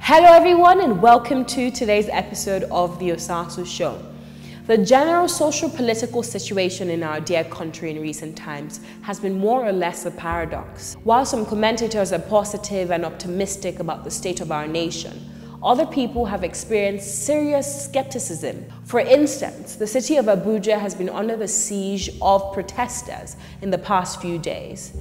Hello everyone and welcome to today's episode of the Osasu Show. The general social-political situation in our dear country in recent times has been more or less a paradox. While some commentators are positive and optimistic about the state of our nation, other people have experienced serious skepticism. For instance, the city of Abuja has been under the siege of protesters in the past few days.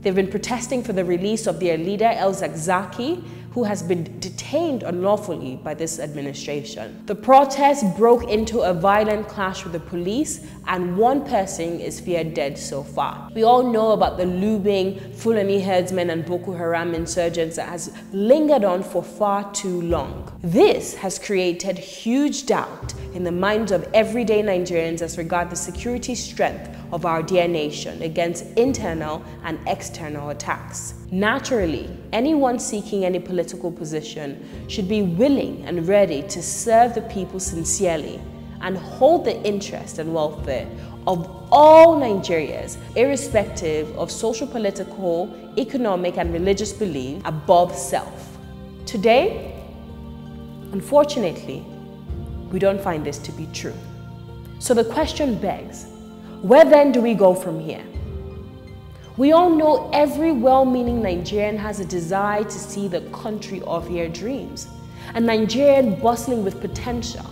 They've been protesting for the release of their leader, El-Zakzaky, who has been detained unlawfully by this administration. The protests broke into a violent clash with the police, and one person is feared dead so far. We all know about the looming Fulani herdsmen and Boko Haram insurgents that has lingered on for far too long. This has created huge doubt in the minds of everyday Nigerians as regards the security strength of our dear nation against internal and external attacks. Naturally, anyone seeking any political position should be willing and ready to serve the people sincerely and hold the interest and welfare of all Nigerians, irrespective of social, political, economic, and religious belief, above self. Today, unfortunately, we don't find this to be true. So the question begs, where then do we go from here? We all know every well-meaning Nigerian has a desire to see the country of their dreams, a Nigerian bustling with potential.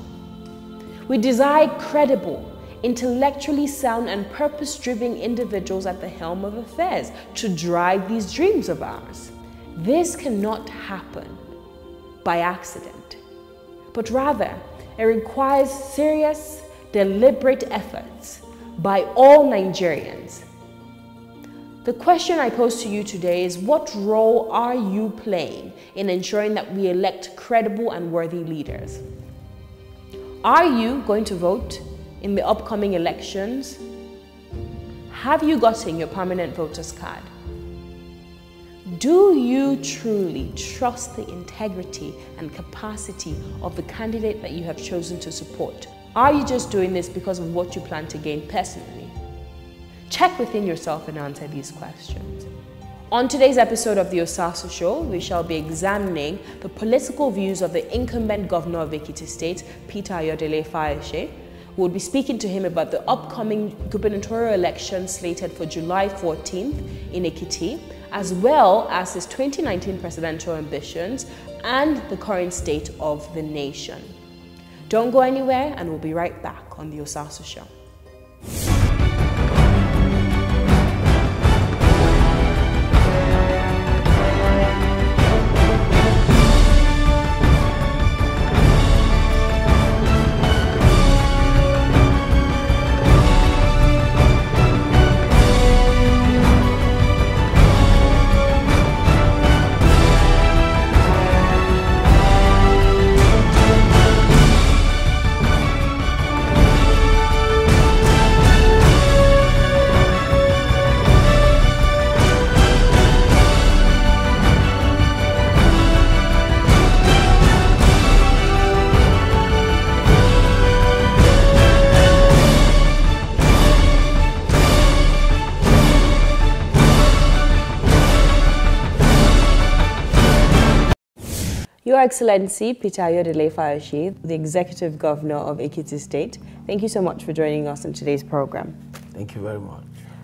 We desire credible, intellectually sound and purpose-driven individuals at the helm of affairs to drive these dreams of ours. This cannot happen by accident, but rather it requires serious, deliberate efforts by all Nigerians. The question I pose to you today is, what role are you playing in ensuring that we elect credible and worthy leaders? Are you going to vote in the upcoming elections? Have you gotten your permanent voter's card? Do you truly trust the integrity and capacity of the candidate that you have chosen to support? Are you just doing this because of what you plan to gain personally? Check within yourself and answer these questions. On today's episode of the Osasu Show, we shall be examining the political views of the incumbent governor of Ekiti State, Peter Ayodele Fayose. We'll be speaking to him about the upcoming gubernatorial election slated for July 14th in Ekiti, as well as his 2019 presidential ambitions and the current state of the nation. Don't go anywhere, and we'll be right back on the Osasu Show. Your Excellency, Peter Ayodele Fayose, the Executive Governor of Ekiti State, thank you so much for joining us in today's program. Thank you very much.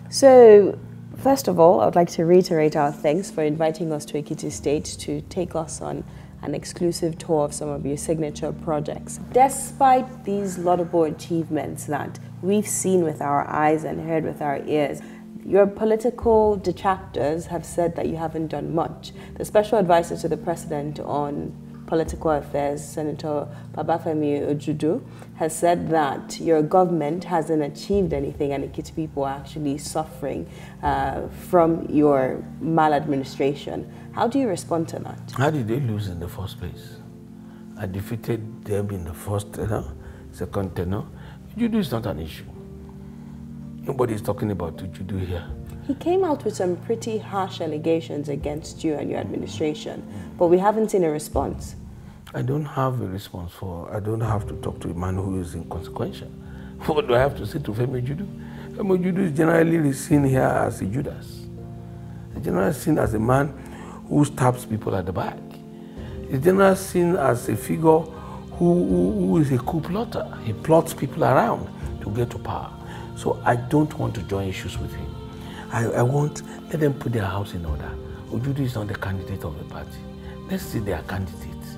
So, first of all, I would like to reiterate our thanks for inviting us to Ekiti State to take us on an exclusive tour of some of your signature projects. Despite these laudable achievements that we've seen with our eyes and heard with our ears, your political detractors have said that you haven't done much. The special advisor to the president on political affairs, Senator Babafemi Ojudu, has said that your government hasn't achieved anything and Ekiti people are actually suffering from your maladministration. How do you respond to that? How did they lose in the first place? I defeated them in the first tenor, second tenor. Ojudu is not an issue. Nobody is talking about Ojudu here. He came out with some pretty harsh allegations against you and your administration, but we haven't seen a response. I don't have a response I don't have to talk to a man who is inconsequential. What do I have to say to Femi Ojudu? Femi Ojudu is generally seen here as a Judas. He's generally seen as a man who stabs people at the back. Is generally seen as a figure who is a coup plotter. He plots people around to get to power. So I don't want to join issues with him. I want, let them put their house in order. Ojudu is not the candidate of the party. Let's see their candidates.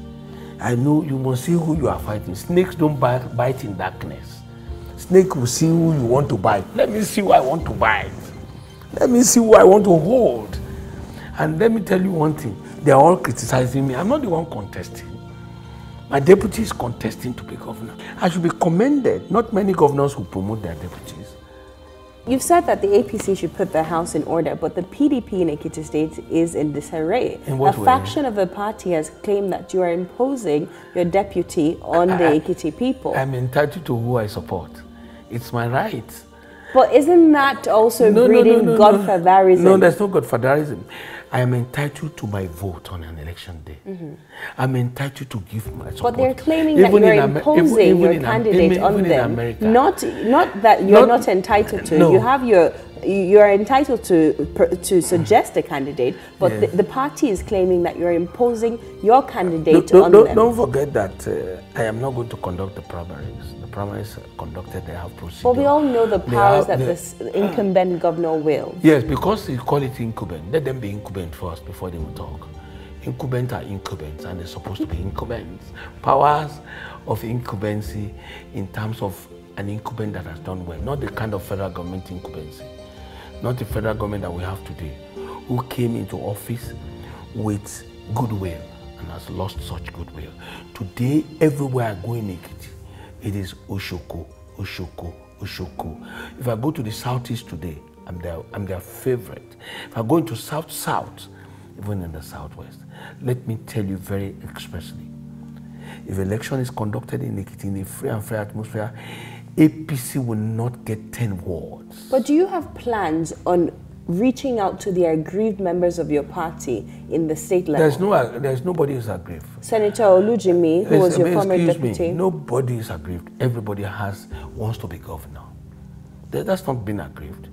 I know you must see who you are fighting. Snakes don't bite in darkness. Snake will see who you want to bite. Let me see who I want to bite. Let me see who I want to hold. And let me tell you one thing. They are all criticizing me. I'm not the one contesting. My deputy is contesting to be governor. I should be commended. Not many governors who promote their deputies. You've said that the APC should put their house in order, but the PDP in Ekiti State is in disarray. In what way? A faction of the party has claimed that you are imposing your deputy on the Ekiti people. I'm entitled to who I support. It's my right. But isn't that also breeding godfatherism? No, there's no godfatherism. I am entitled to my vote on an election day. I'm entitled to give my support. But they're claiming that you're imposing your candidate on them. Not that you're not entitled to. No. You have you are entitled to suggest a candidate, but yes. the party is claiming that you're imposing your candidate on them. Don't forget that I am not going to conduct the primaries. The primaries conducted, they have procedure. But we all know the powers that this incumbent governor will. Yes, because you call it incumbent. Let them be incumbent first before they will talk. Incumbents are incumbents, and they're supposed to be incumbents. Powers of incumbency in terms of an incumbent that has done well, not the kind of federal government incumbency. Not the federal government that we have today, who came into office with goodwill and has lost such goodwill. Today, everywhere I go in Ekiti, it is Oshoko, Oshoko, Oshoko. If I go to the southeast today, I'm their favorite. If I go into south, even in the southwest, let me tell you very expressly, if election is conducted in Ekiti in a free and fair atmosphere, APC will not get 10 wards. But do you have plans on reaching out to the aggrieved members of your party in the state level? There's nobody who's aggrieved. Senator Olujimi, who was your former deputy. Nobody is aggrieved. Everybody wants to be governor. That's not being aggrieved.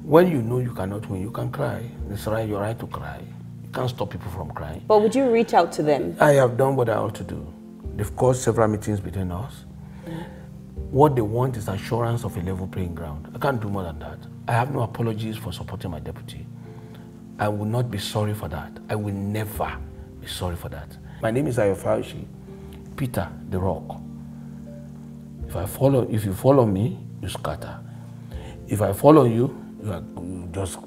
When you know you cannot win, you can cry. It's right, your right to cry. You can't stop people from crying. But would you reach out to them? I have done what I ought to do. They've caused several meetings between us. What they want is assurance of a level playing ground. I can't do more than that. I have no apologies for supporting my deputy. I will not be sorry for that. I will never be sorry for that. My name is Ayofaushi, Peter the Rock. If you follow me, you scatter. If I follow you, you just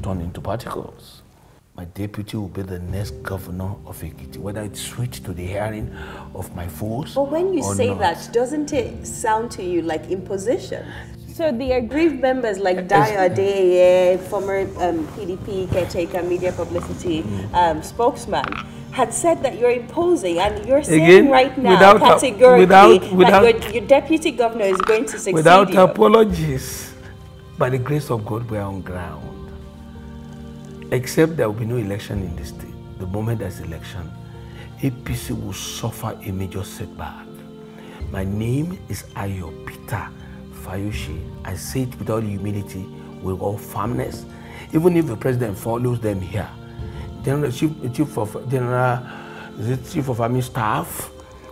turn into particles. My deputy will be the next governor of Ekiti, whether it's switched to the hearing of my foes. But when you say that, doesn't it sound to you like imposition? So the aggrieved members like Dayo Adeyeye, former PDP caretaker, media publicity spokesman, had said that you're imposing, and you're saying right now categorically that your deputy governor is going to succeed. Without apologies, by the grace of God, we are on ground. Except there will be no election in this state. The moment there's election, APC will suffer a major setback. My name is Ayo Peter Fayushi. I say it without humility, with all firmness. Even if the president follows them here, chief of army staff,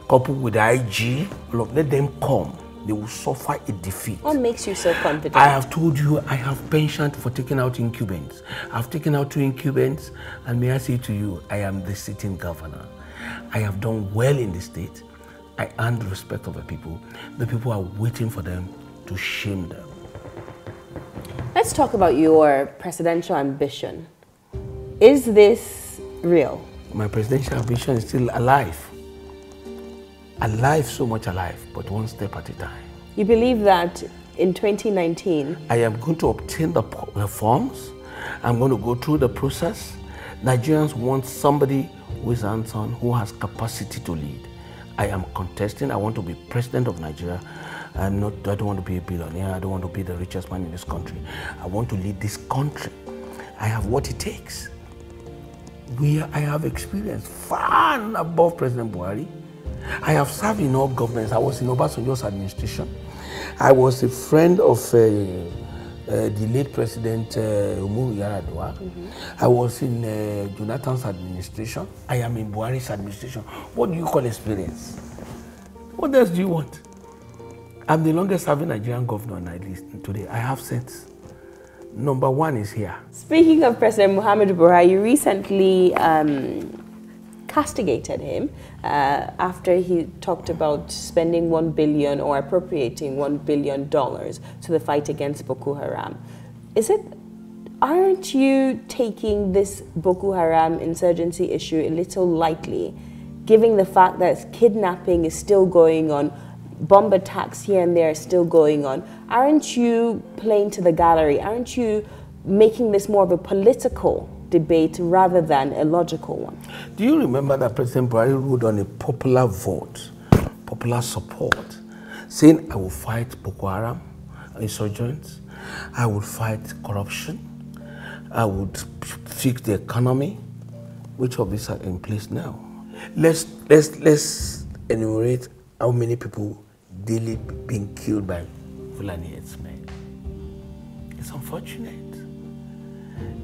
coupled with the IG, let them come. They will suffer a defeat. What makes you so confident? I have told you I have penchant for taking out incumbents. I've taken out 2 incumbents, and may I say to you, I am the sitting governor. I have done well in the state. I earned the respect of the people. The people are waiting for them to shame them. Let's talk about your presidential ambition. Is this real? My presidential ambition is still alive. Alive, so much alive, but one step at a time. You believe that in 2019? I am going to obtain the forms. I'm going to go through the process. Nigerians want somebody who is hands-on, who has capacity to lead. I am contesting. I want to be president of Nigeria. I don't want to be a billionaire. I don't want to be the richest man in this country. I want to lead this country. I have what it takes. I have experience far above President Buhari. I have served in all governments. I was in Obasanjo's administration. I was a friend of the late President Umaru Yar'Adua. I was in Jonathan's administration. I am in Buhari's administration. What do you call experience? What else do you want? I'm the longest serving Nigerian governor on my list today. I have sense. Number one is here. Speaking of President Muhammadu Buhari, you recently castigated him after he talked about spending $1 billion or appropriating $1 billion to the fight against Boko Haram. Aren't you taking this Boko Haram insurgency issue a little lightly, given the fact that kidnapping is still going on, bomb attacks here and there are still going on? Aren't you playing to the gallery? Aren't you making this more of a political debate rather than a logical one? Do you remember that President Buhari ruled on a popular vote, popular support, saying, I will fight Boko Haram insurgents, I will fight corruption, I would fix the economy? Which of these are in place now? Let's enumerate how many people daily being killed by Fulani headsmen. It's unfortunate.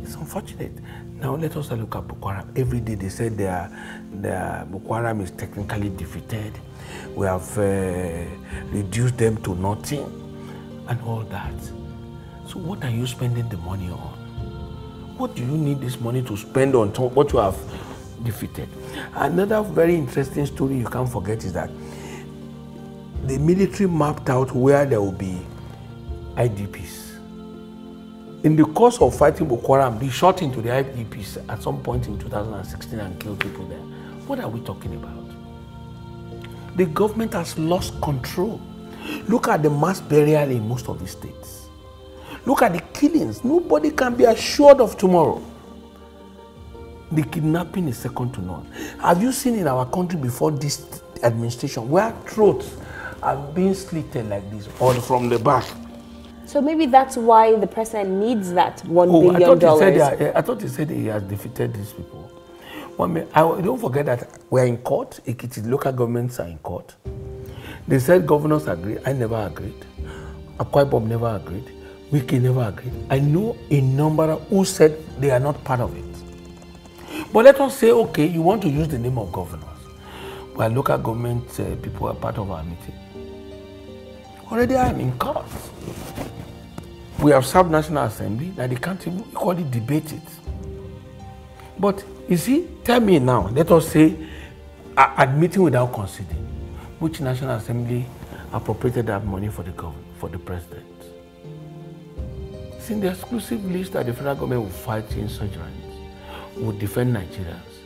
It's unfortunate. Now let us look at Boko Haram. Every day they said their Boko Haram is technically defeated. We have reduced them to nothing and all that. So what are you spending the money on? What do you need this money to spend on top what you have defeated? Another very interesting story you can't forget is that the military mapped out where there will be IDPs. In the course of fighting Boko Haram, they shot into the IDPs at some point in 2016 and killed people there. What are we talking about? The government has lost control. Look at the mass burial in most of the states. Look at the killings. Nobody can be assured of tomorrow. The kidnapping is second to none. Have you seen in our country before this administration where throats are being slitted like this, all from the back? So maybe that's why the president needs that $1 billion. I thought he said he has defeated these people. Don't forget that we're in court. Ekiti local governments are in court. They said governors agreed. I never agreed. Akwa Ibom never agreed. Wiki never agreed. I know a number who said they are not part of it. But let us say, okay, you want to use the name of governors. Well, local government people are part of our meeting. Already I am in court. We have served National Assembly that they can't even equally debate it. But you see, tell me now, let us say, admitting without conceding, which National Assembly appropriated that money for the government, for the president? It's in the exclusive list that the federal government will fight insurgents, will defend Nigerians.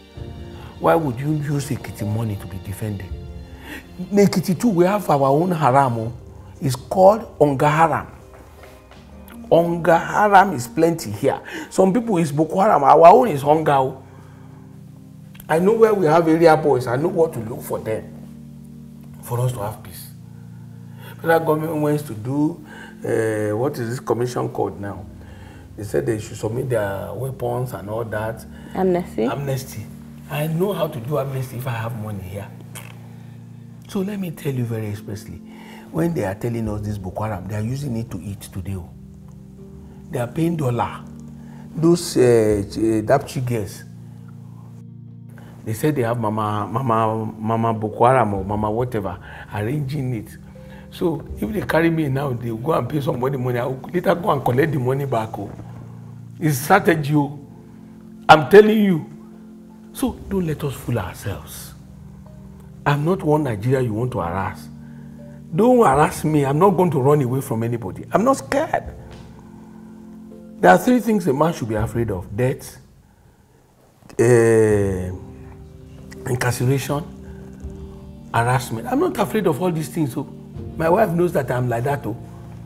Why would you use Ekiti money to be defended? In Ekiti too, we have our own haram. It's called Onga Haram. Onga Haram is plenty here. Some people is Boko Haram. Our own is Onga. I know where we have area boys. I know what to look for them for us to have peace. Federal government wants to do what is this commission called now? They said they should submit their weapons and all that. Amnesty. Amnesty. I know how to do amnesty if I have money here. So let me tell you very expressly, when they are telling us this Boko Haram, they are using it to eat today. They are paying $1. Those Dapchi girls, they said they have Mama Boko Haram or Mama whatever, arranging it. So if they carry me now, they will go and pay somebody money. I will later go and collect the money back. It's strategy. I'm telling you. So don't let us fool ourselves. I'm not one Nigeria you want to harass. Don't harass me. I'm not going to run away from anybody. I'm not scared. There are 3 things a man should be afraid of: death, incarceration, harassment. I'm not afraid of all these things. So my wife knows that I'm like that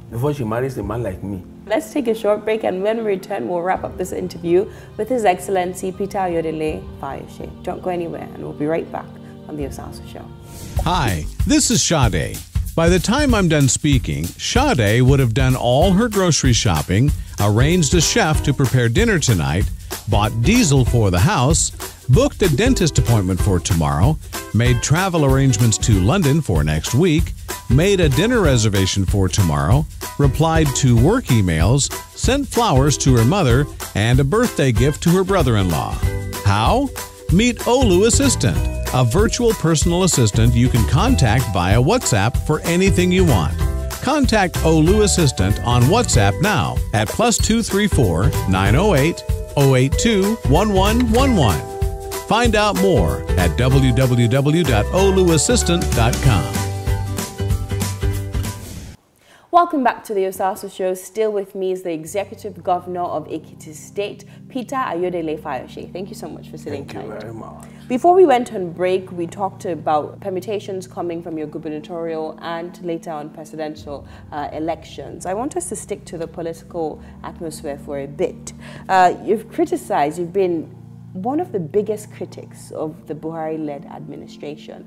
before she marries a man like me. Let's take a short break, and when we return, we'll wrap up this interview with His Excellency Peter Ayodele Fayose. Don't go anywhere, and we'll be right back on the Osasu Show. Hi, this is Sade. By the time I'm done speaking, Sade would have done all her grocery shopping, arranged a chef to prepare dinner tonight, bought diesel for the house, booked a dentist appointment for tomorrow, made travel arrangements to London for next week, made a dinner reservation for tomorrow, replied to work emails, sent flowers to her mother, and a birthday gift to her brother-in-law. How? Meet OToole Assistant, a virtual personal assistant you can contact via WhatsApp for anything you want. Contact OToole Assistant on WhatsApp now at +234 908 082 1111. Find out more at www.otooleassistant.com. Welcome back to the Osasu Show. Still with me is the Executive Governor of Ekiti State, Peter Ayodele Fayose. Thank you so much for sitting tonight. Thank you very much. Before we went on break, we talked about permutations coming from your gubernatorial and later on presidential elections. I want us to stick to the political atmosphere for a bit. You've been one of the biggest critics of the Buhari-led administration.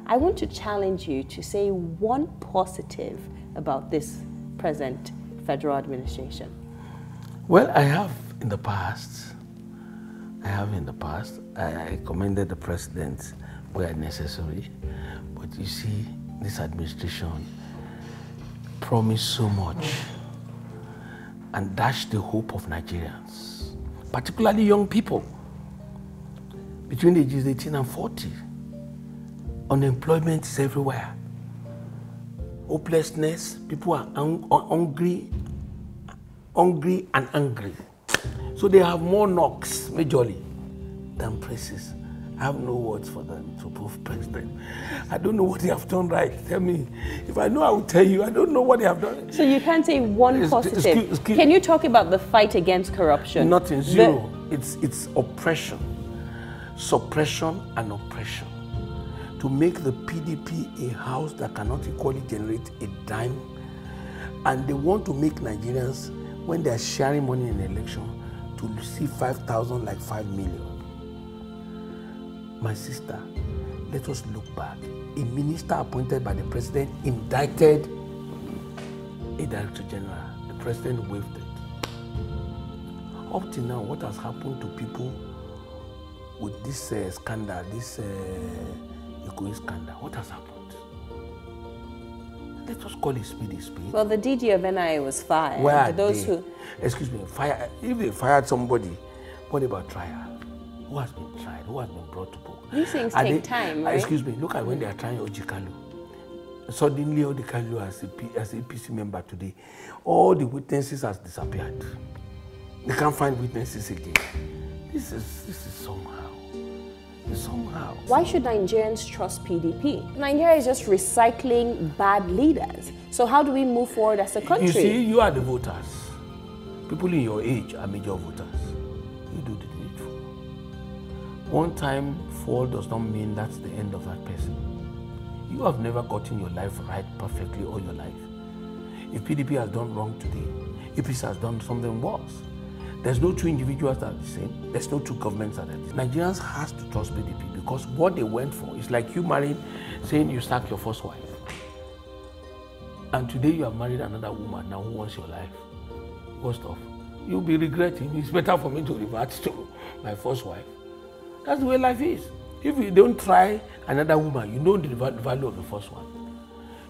I want to challenge you to say one positive about this present federal administration. Well, I have in the past. I commended the president where necessary. But you see, this administration promised so much and dashed the hope of Nigerians, particularly young people between ages 18 and 40. Unemployment is everywhere. Hopelessness, people are hungry and angry. So they have more knocks, majorly, than praises. I have no words for them to prove president. I don't know what they have done right. Tell me. If I know, I will tell you. I don't know what they have done. So you can't say one positive. Can you talk about the fight against corruption? Nothing, zero. It's oppression, suppression and oppression. To make the PDP a house that cannot equally generate a dime. And they want to make Nigerians, when they are sharing money in the election, to receive 5,000 like 5 million. My sister, let us look back. A minister appointed by the president indicted a director general. The president waived it. Up till now, what has happened to people with this scandal, this scandal, what has happened? Let us call it spade a spade. Well, the DG of NIA was fired. Where are those they? who... Excuse me, if they fired somebody, what about trial? Who has been tried? Who has been brought to book? These things take time, right? Excuse me, look at when they are trying Ojikalu. Suddenly, Ojikalu as a APC member today, all the witnesses has disappeared. They can't find witnesses again. This is somehow. Why should Nigerians trust PDP? Nigeria is just recycling bad leaders. So how do we move forward as a country? You see, you are the voters. People in your age are major voters. You do the needful. One time fall does not mean that's the end of that person. You have never gotten your life right perfectly all your life. If PDP has done wrong today, APC has done something worse. There's no two individuals that are the same. There's no two governments that are the same. Nigerians has to trust PDP because what they went for is like you married, saying you sacked your first wife. And today you have married another woman now who wants your life. Worst off, you'll be regretting. It's better for me to revert to my first wife. That's the way life is. If you don't try another woman, you know the value of the first one.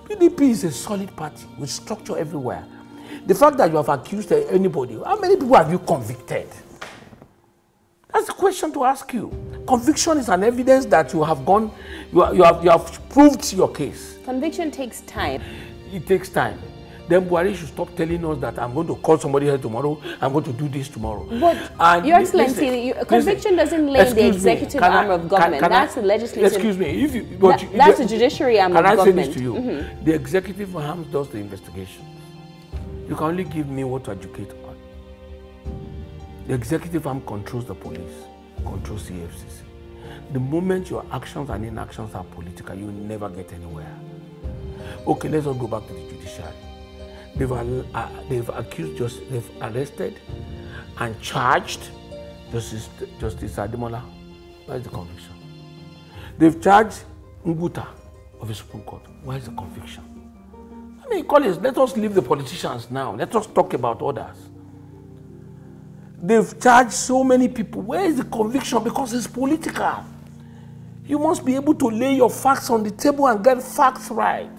PDP is a solid party with structure everywhere. The fact that you have accused anybody, how many people have you convicted? That's the question to ask you. Conviction is an evidence that you have gone, you have proved your case. Conviction takes time. It takes time. Then Buhari should stop telling us that I'm going to call somebody here tomorrow, I'm going to do this tomorrow. But, Your Excellency, conviction doesn't lay in the executive arm of government. That's the legislative. Excuse me. That's the judiciary arm of government. Can I say this to you? Mm-hmm. The executive arm does the investigation. You can only give me what to educate on. The executive arm controls the police, controls the FCC. The moment your actions and inactions are political, you will never get anywhere. Okay, let's all go back to the judiciary. They've accused, they've arrested and charged Justice Ademola. Where is the conviction? They've charged Nguta of the Supreme Court. Where is the conviction? I mean, colleagues, let us leave the politicians now. Let us talk about others. They've charged so many people. Where is the conviction? Because it's political. You must be able to lay your facts on the table and get facts right.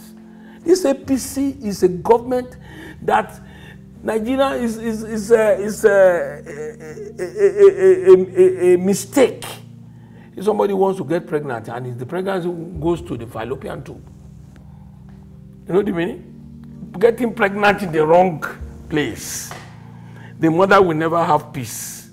This APC is a government that Nigeria is a mistake. If somebody wants to get pregnant and if the pregnancy goes to the fallopian tube, you know what I mean? Getting pregnant in the wrong place, the mother will never have peace.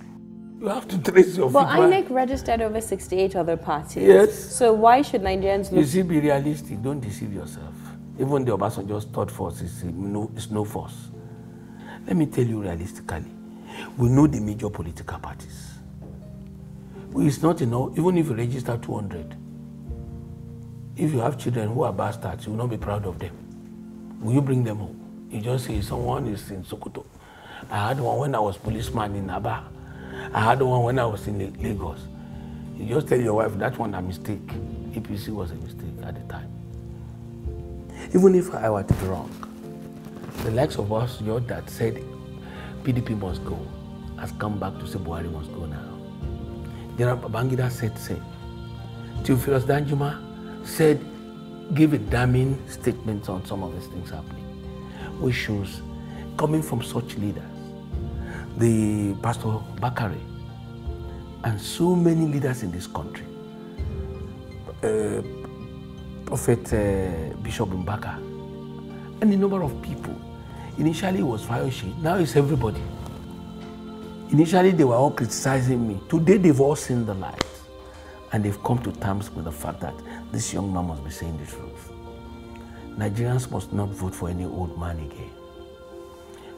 You have to trace your But INEC registered over 68 other parties. Yes. So why should Nigerians look? You see, be realistic. Don't deceive yourself. Even the Obasanjo's third force is no force. Let me tell you realistically, we know the major political parties. It's not enough, even if you register 200. If you have children who are bastards, you will not be proud of them. Will you bring them home? You just say someone is in Sokoto. I had one when I was policeman in Aba. I had one when I was in Lagos. You just tell your wife that one a mistake. APC was a mistake at the time. Even if I were to be wrong, the likes of us, your dad said PDP must go, has come back to say Buhari must go now. General Babangida said same. Theophilus Danjuma said, give a damning statement on some of these things happening, which shows coming from such leaders, the Pastor Bakare, and so many leaders in this country, Prophet Bishop Mbaka, and a number of people. Initially it was Fayoshe, now it's everybody. Initially they were all criticizing me. Today they've all seen the light, and they've come to terms with the fact that this young man must be saying the truth. Nigerians must not vote for any old man again.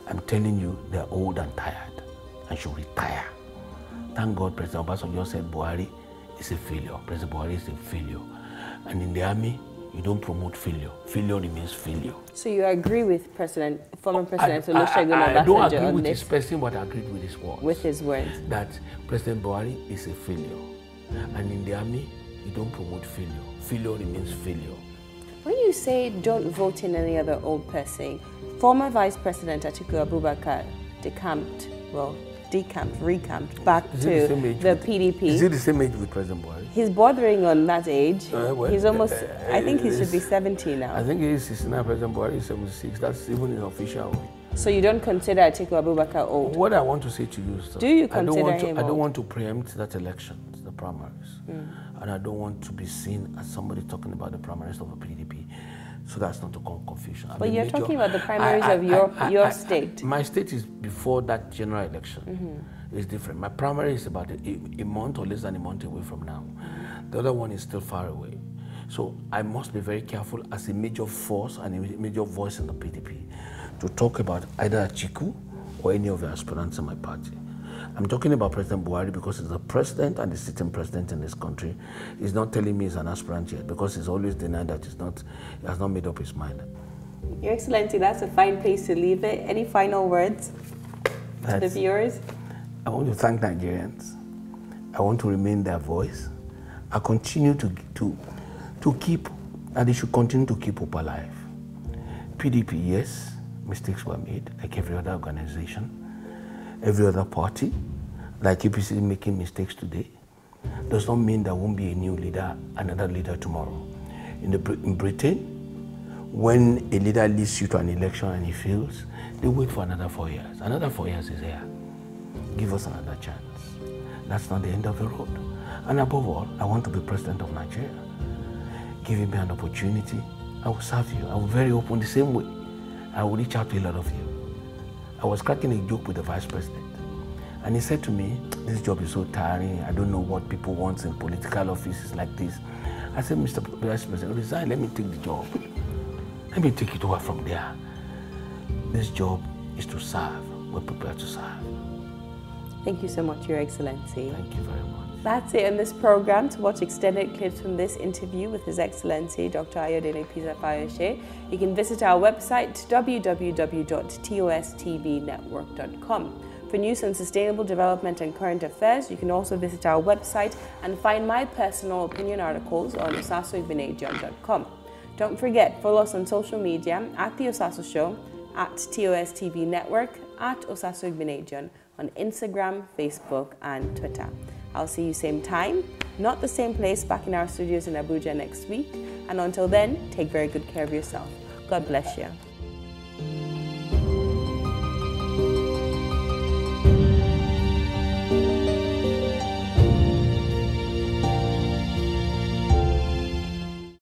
I'm telling you, they're old and tired and should retire. Thank God President Obasanjo said Buhari is a failure. President Buhari is a failure. And in the army, you don't promote failure. Failure remains failure. So you agree with former President Olusegun Obasanjo? I don't agree with his person, but I agree with his words. With his words. That President Buhari is a failure. And in the army, you don't promote failure. Failure remains failure. When you say don't vote in any other old person, former Vice President Atiku Abubakar recamped back to the PDP. Is he the same age with President Buhari? He's bordering on that age. He's almost, I think he should be 70 now. I think he is 69, President Buhari is 76. That's even in official way. So you don't consider Atiku Abubakar old? What I want to say to you, sir, do you consider him old? I don't want to preempt that election, the primaries. And I don't want to be seen as somebody talking about the primaries of a PDP. So that's not to cause confusion. But you're talking about the primaries of your state. My state is before that general election. It's different. My primary is about a month or less than a month away from now. The other one is still far away. So I must be very careful as a major force and a major voice in the PDP to talk about either Atiku or any of the aspirants in my party. I'm talking about President Buhari because he's the president and the sitting president in this country. He's not telling me he's an aspirant yet because he's always denied that he has not made up his mind. Your Excellency, that's a fine place to leave it. Any final words to the viewers? I want to thank Nigerians. I want to remain their voice. I continue to keep, and they should continue to keep hope alive. PDP, yes, mistakes were made, like every other organization. Every other party, like APC making mistakes today, does not mean there won't be a new leader, another leader tomorrow. In Britain, when a leader leads you to an election and he fails, they wait for another 4 years. Another 4 years is here. Give us another chance. That's not the end of the road. And above all, I want to be president of Nigeria. Giving me an opportunity, I will serve you. I will be very open the same way. I will reach out to a lot of you. I was cracking a joke with the vice president, and he said to me, this job is so tiring, I don't know what people want in political offices like this. I said, Mr. Vice President, resign, let me take the job. Let me take it over from there. This job is to serve. We're prepared to serve. Thank you so much, Your Excellency. Thank you very much. That's it in this program. To watch extended clips from this interview with His Excellency Dr. Ayodele Pisa Fayose, you can visit our website www.tostvnetwork.com. For news on sustainable development and current affairs, you can also visit our website and find my personal opinion articles on osasuigbenedion.com. Don't forget, follow us on social media at The Osasu Show, at TOSTV Network, at Osasu Igbenedion on Instagram, Facebook, and Twitter. I'll see you same time, not the same place, back in our studios in Abuja next week. And until then, take very good care of yourself. God bless you.